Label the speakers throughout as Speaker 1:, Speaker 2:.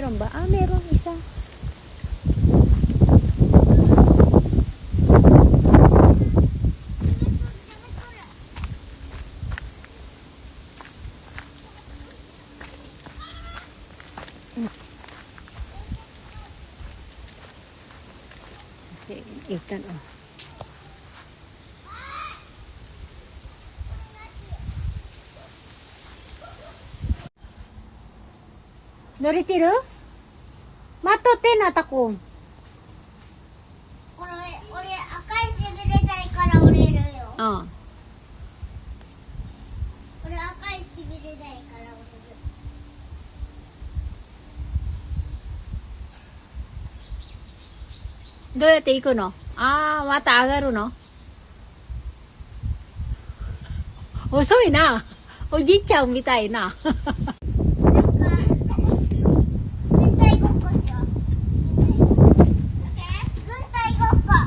Speaker 1: Meron ba? Ah, meron isa. Kasi ikan oh. Noritiru? Matote na tako.
Speaker 2: これ、俺、赤いしびれたいから折れるよ。
Speaker 1: ああ。
Speaker 2: 俺、赤いしびれたいから折れる。
Speaker 1: どうやって行くの？ああ、また上がるの？遅いな。おじいちゃんみたいな。
Speaker 2: 軍隊ごっこしよう。軍隊ごっこ。よ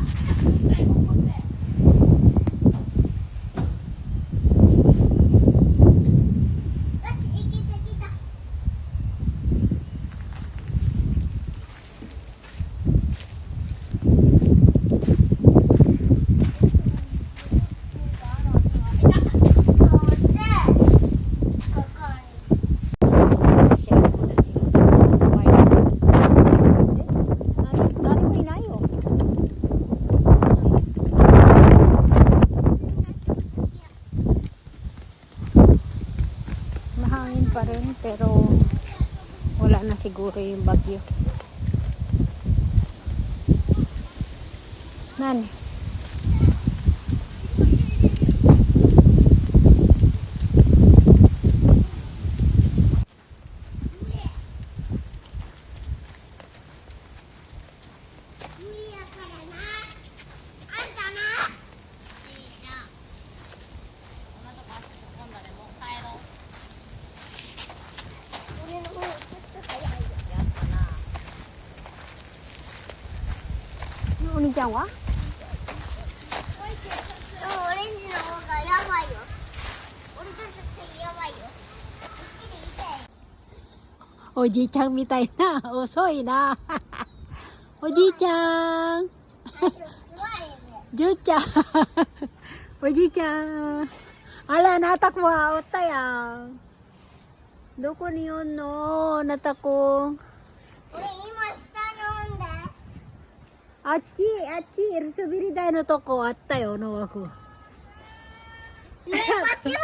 Speaker 2: し、行けてきた。
Speaker 1: 誰もいないよ。Mahangin pa rin pero wala na siguro yung bagyo. Nan. O兄ちゃんは？
Speaker 2: オレンジの方がやばいよ。俺としてやばいよ。こっちでいいかい。
Speaker 1: おじいちゃんみたいな。遅いな。おじいちゃん。じゅうちゃん。おじいちゃん。Ala, natakwa. Otay ah. Doko ni yun no? Natako.
Speaker 2: 俺今下飲んで。
Speaker 1: あっち、滑り台のとこあったよ、の枠。
Speaker 2: ね、こっちまで